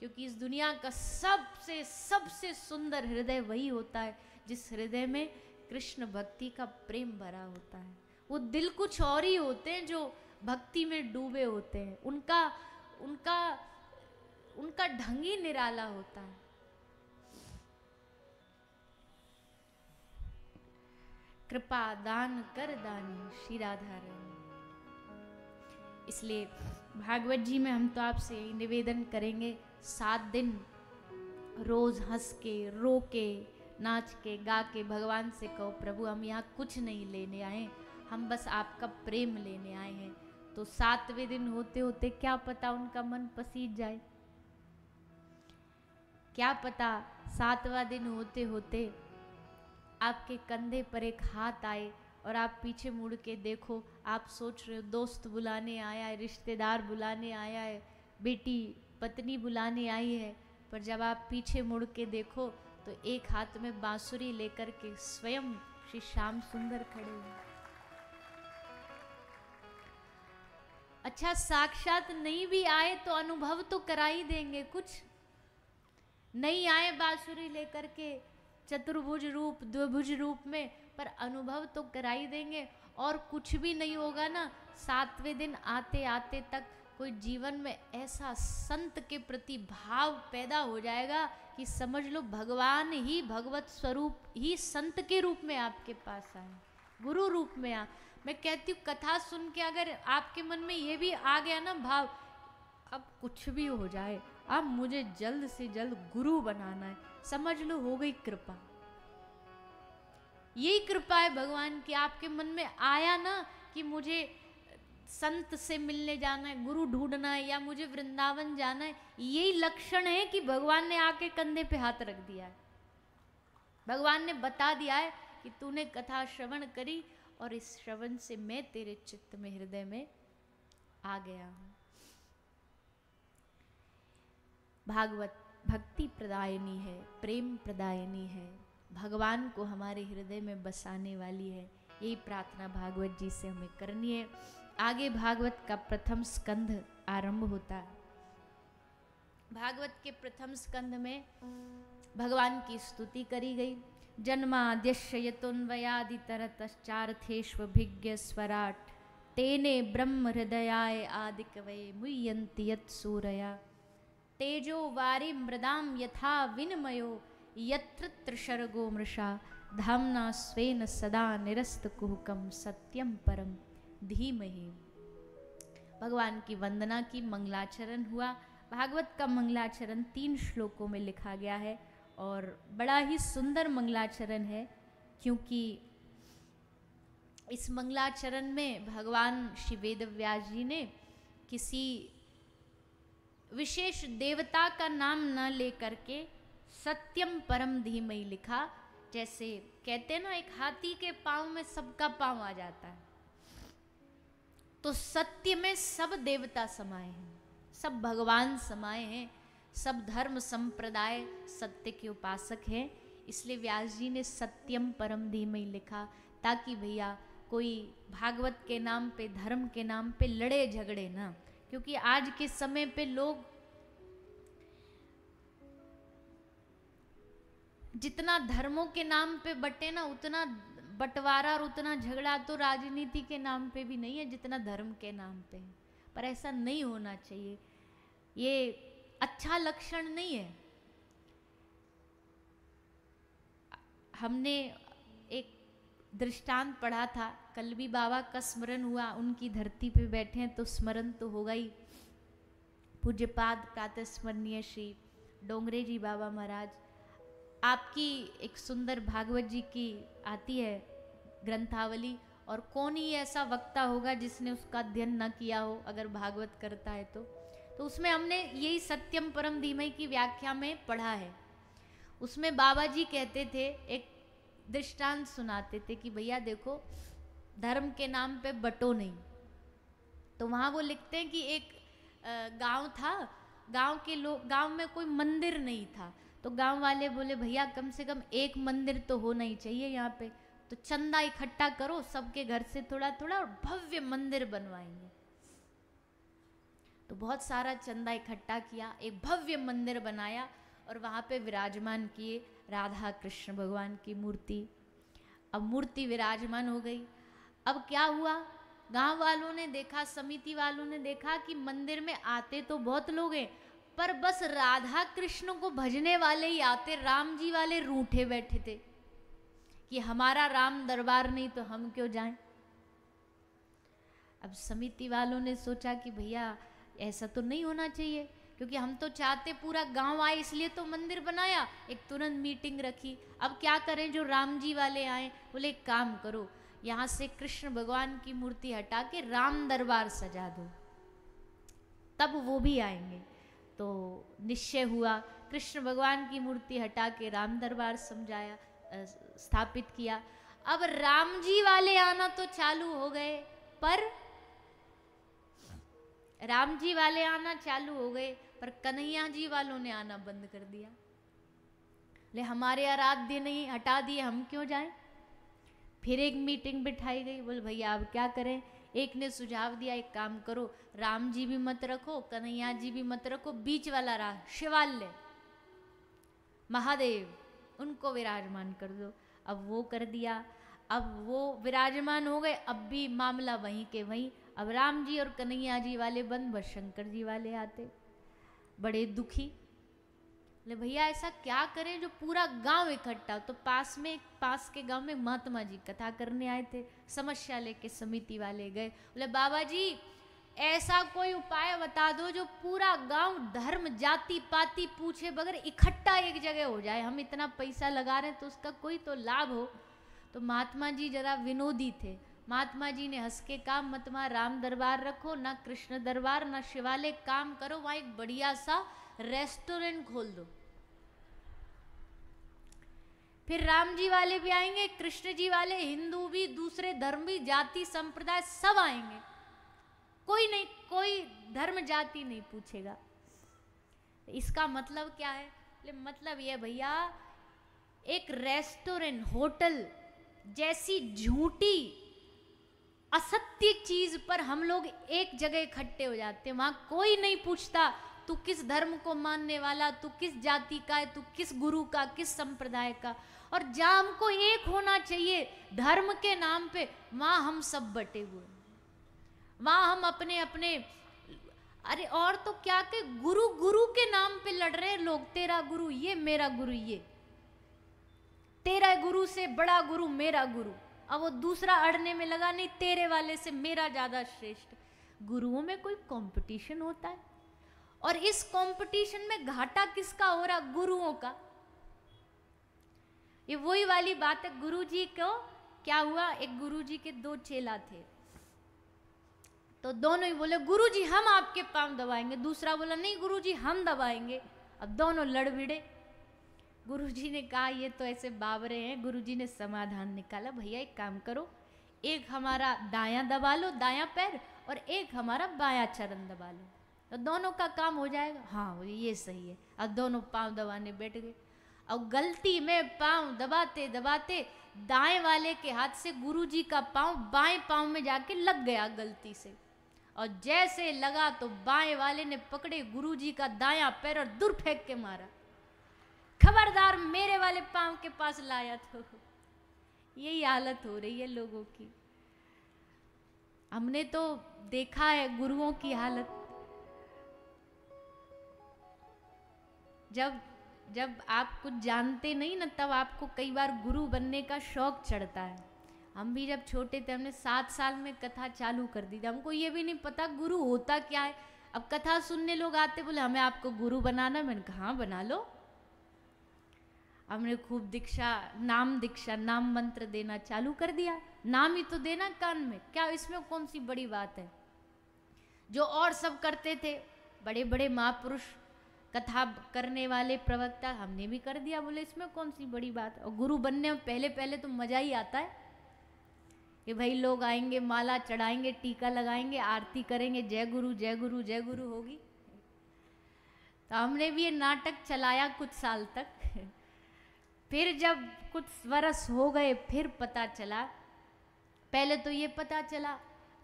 क्योंकि इस दुनिया का सबसे सबसे सुंदर हृदय वही होता है जिस हृदय में कृष्ण भक्ति का प्रेम भरा होता है। वो दिल कुछ और ही होते हैं जो भक्ति में डूबे होते हैं, उनका उनका उनका ढंग ही निराला होता है। कृपा दान कर दानी श्री राधा रानी। इसलिए भागवत जी में हम तो आपसे यही निवेदन करेंगे, 7 दिन रोज हंस के रो के नाच के गा के भगवान से कहो, प्रभु हम यहाँ कुछ नहीं लेने आए, हम बस आपका प्रेम लेने आए हैं। तो 7वें दिन होते होते क्या पता उनका मन पसीज जाए, क्या पता 7वां दिन होते होते आपके कंधे पर एक हाथ आए और आप पीछे मुड़ के देखो, आप सोच रहे हो दोस्त बुलाने आया है, रिश्तेदार बुलाने आया है, बेटी पत्नी बुलाने आई है, पर जब आप पीछे मुड़ के देखो तो एक हाथ में बांसुरी लेकर के स्वयं श्री श्याम सुंदर खड़े हैं। अच्छा साक्षात नहीं भी आए तो अनुभव तो करा ही देंगे, कुछ नहीं आए बांसुरी लेकर के चतुर्भुज रूप द्विभुज रूप में, पर अनुभव तो करा ही देंगे। और कुछ भी नहीं होगा ना, 7वें दिन आते आते तक कोई जीवन में ऐसा संत के प्रति भाव पैदा हो जाएगा कि समझ लो भगवान ही भगवत स्वरूप ही संत के रूप में आपके पास आए, गुरु रूप में आ। मैं कहती हूँ कथा सुन के अगर आपके मन में ये भी आ गया ना भाव, अब कुछ भी हो जाए अब मुझे जल्द से जल्द गुरु बनाना है, समझ लो हो गई कृपा। यही कृपा है भगवान की, आपके मन में आया ना कि मुझे संत से मिलने जाना है, गुरु ढूंढना है, या मुझे वृंदावन जाना है, यही लक्षण है कि भगवान ने आके कंधे पे हाथ रख दिया है। भगवान ने बता दिया है कि तूने कथा श्रवण करी और इस श्रवण से मैं तेरे चित्त में हृदय में आ गया हूं। भागवत भक्ति प्रदायनी है, प्रेम प्रदायनी है, भगवान को हमारे हृदय में बसाने वाली है। यही प्रार्थना भागवत जी से हमें करनी है। आगे भागवत का प्रथम स्कंध आरंभ होता है। भागवत के प्रथम स्कंध में भगवान की स्तुति करी गई। जन्माद्यस्य यतोन्वयादितरतश्चार्थेष्वभिज्ञ स्वराट तेने ब्रह्म हृदयाय आदिकवये मुह्यन्ति यत्सूरया तेजो वारी मृदाम यथा विनिमयो यत्र त्रिशर्गो मृषा धाम्ना स्वेन सदा निरस्तकुहकं सत्यम परम धीमहि। भगवान की वंदना की, मंगलाचरण हुआ। भागवत का मंगलाचरण 3 श्लोकों में लिखा गया है और बड़ा ही सुंदर मंगलाचरण है, क्योंकि इस मंगलाचरण में भगवान श्री वेदव्यास जी ने किसी विशेष देवता का नाम न लेकर के सत्यम परम धीमहि लिखा। जैसे कहते हैं ना, एक हाथी के पांव में सबका पांव आ जाता है, तो सत्य में सब देवता समाये हैं, सब भगवान समाये हैं, सब धर्म संप्रदाय सत्य के उपासक हैं। इसलिए व्यास जी ने सत्यम परम धीमहि लिखा, ताकि भैया कोई भागवत के नाम पे, धर्म के नाम पे लड़े झगड़े ना। क्योंकि आज के समय पे लोग जितना धर्मों के नाम पे बटे ना, उतना बंटवारा और उतना झगड़ा तो राजनीति के नाम पे भी नहीं है जितना धर्म के नाम पे है। पर ऐसा नहीं होना चाहिए, ये अच्छा लक्षण नहीं है। हमने एक दृष्टांत पढ़ा था, कलवी बाबा का स्मरण हुआ, उनकी धरती पे बैठे हैं तो स्मरण तो होगा ही। पूज्यपाद प्रातः स्मरणीय श्री डोंगरे जी बाबा महाराज, आपकी एक सुंदर भागवत जी की आती है ग्रंथावली, और कौन ही ऐसा वक्ता होगा जिसने उसका अध्ययन न किया हो अगर भागवत करता है तो उसमें हमने यही सत्यम परम धीमहि की व्याख्या में पढ़ा है। उसमें बाबा जी कहते थे, एक दृष्टांत सुनाते थे कि भैया देखो, धर्म के नाम पे बटो नहीं। तो वहाँ वो लिखते हैं कि एक गांव था, गांव के लोग, गांव में कोई मंदिर नहीं था, तो गांव वाले बोले भैया कम से कम एक मंदिर तो होना ही चाहिए यहाँ पे, तो चंदा इकट्ठा करो सबके घर से थोड़ा थोड़ा और भव्य मंदिर बनवाएंगे। तो बहुत सारा चंदा इकट्ठा किया, एक भव्य मंदिर बनाया और वहाँ पे विराजमान किए राधा कृष्ण भगवान की मूर्ति। अब मूर्ति विराजमान हो गई। अब क्या हुआ, गांव वालों ने देखा, समिति वालों ने देखा कि मंदिर में आते तो बहुत लोग हैं, पर बस राधा कृष्ण को भजने वाले ही आते, राम जी वाले रूठे बैठे थे कि हमारा राम दरबार नहीं तो हम क्यों जाएं। अब समिति वालों ने सोचा कि भैया ऐसा तो नहीं होना चाहिए, क्योंकि हम तो चाहते पूरा गांव आए, इसलिए तो मंदिर बनाया। एक तुरंत मीटिंग रखी, अब क्या करें, जो राम जी वाले आए, बोले एक काम करो, यहाँ से कृष्ण भगवान की मूर्ति हटा के राम दरबार सजा दो, तब वो भी आएंगे। तो निश्चय हुआ, कृष्ण भगवान की मूर्ति हटा के राम दरबार समझाया, स्थापित किया। अब राम जी वाले आना तो चालू हो गए, पर राम जी वाले आना चालू हो गए, पर कन्हैया जी वालों ने आना बंद कर दिया। ले हमारे आराध्य नहीं, हटा दिए, हम क्यों जाएं। फिर एक मीटिंग बिठाई गई, बोले भैया अब क्या करें। एक ने सुझाव दिया, एक काम करो, राम जी भी मत रखो, कन्हैया जी भी मत रखो, बीच वाला रहा शिवालय महादेव, उनको विराजमान कर दो। अब वो कर दिया, अब वो विराजमान हो गए। अब भी मामला वहीं के वहीं, अब राम जी और कन्हैया जी वाले बंद, बस शंकर जी वाले आते, बड़े दुखी। ले भैया ऐसा क्या करें जो पूरा गांव इकट्ठा। तो पास के गांव में महात्मा जी कथा करने आए थे, समस्या लेके समिति वाले गए, बोले बाबा जी ऐसा कोई उपाय बता दो जो पूरा गांव धर्म जाति पाति पूछे बगैर इकट्ठा एक जगह हो जाए, हम इतना पैसा लगा रहे हैं तो उसका कोई तो लाभ हो। तो महात्मा जी जरा विनोदी थे, महात्मा जी ने हंस के कहा, मत वहाँ राम दरबार रखो, ना कृष्ण दरबार, ना शिवालय, काम करो वहाँ एक बढ़िया सा रेस्टोरेंट खोल दो। फिर राम जी वाले भी आएंगे, कृष्ण जी वाले, हिंदू भी, दूसरे धर्म भी, जाति संप्रदाय सब आएंगे, कोई नहीं, कोई धर्म जाति नहीं पूछेगा। इसका मतलब क्या है? मतलब ये भैया, एक रेस्टोरेंट होटल जैसी झूठी असत्य चीज पर हम लोग एक जगह इकट्ठे हो जाते हैं, वहां कोई नहीं पूछता तू किस धर्म को मानने वाला, तू किस जाति का है, तू किस गुरु का, किस संप्रदाय का। और जहां हमको एक होना चाहिए धर्म के नाम पे, वहां हम सब बटे हुए, वहां हम अपने अपने, अरे और तो क्या के गुरु गुरु के नाम पे लड़ रहे हैं लोग, तेरा गुरु ये, मेरा गुरु ये, तेरा गुरु से बड़ा गुरु मेरा गुरु। अब वो दूसरा अड़ने में लगा, नहीं तेरे वाले से मेरा ज्यादा श्रेष्ठ। गुरुओं में कोई कंपटीशन होता है, और इस कंपटीशन में घाटा किसका हो रहा? गुरुओं का। ये वही वाली बात है, गुरुजी को क्या हुआ, एक गुरुजी के दो चेला थे, तो दोनों ही बोले गुरुजी हम आपके पांव दबाएंगे, दूसरा बोला नहीं गुरुजी हम दबाएंगे। अब दोनों लड़ भिड़े। गुरुजी ने कहा ये तो ऐसे बावरे हैं। गुरुजी ने समाधान निकाला, भैया एक काम करो, एक हमारा दायां दबा लो, दायां पैर, और एक हमारा बायां चरण दबा लो, तो दोनों का काम हो जाएगा। हाँ ये सही है। अब दोनों पांव दबाने बैठ गए। अब गलती में पांव दबाते दबाते दाएं वाले के हाथ से गुरुजी का पांव बाएं पांव में जाके लग गया गलती से, और जैसे लगा तो बाएं वाले ने पकड़े गुरुजी का दायां पैर और दूर फेंक के मारा, खबरदार मेरे वाले पांव के पास लाया तो। यही हालत हो रही है लोगों की। हमने तो देखा है गुरुओं की हालत। जब आप कुछ जानते नहीं ना, तब आपको कई बार गुरु बनने का शौक चढ़ता है। हम भी जब छोटे थे, हमने 7 साल में कथा चालू कर दी थी, हमको ये भी नहीं पता गुरु होता क्या है। अब कथा सुनने लोग आते, बोले हमें आपको गुरु बनाना। मैंने कहा हाँ बना लो। हमने खूब दीक्षा, नाम मंत्र देना चालू कर दिया। नाम ही तो देना कान में, क्या इसमें कौन सी बड़ी बात है? जो और सब करते थे बड़े बड़े महापुरुष, कथा करने वाले प्रवक्ता, हमने भी कर दिया। बोले इसमें कौन सी बड़ी बात है? और गुरु बनने में पहले पहले तो मजा ही आता है कि भाई लोग आएंगे, माला चढ़ाएंगे, टीका लगाएंगे, आरती करेंगे, जय गुरु जय गुरु जय गुरु होगी। तो हमने भी ये नाटक चलाया कुछ साल तक। फिर जब कुछ वर्ष हो गए, फिर पता चला, पहले तो ये पता चला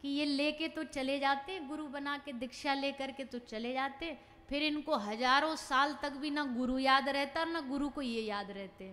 कि ये लेके तो चले जाते, गुरु बना के दीक्षा लेकर के तो चले जाते, फिर इनको हजारों साल तक भी ना गुरु याद रहता और ना गुरु को ये याद रहते।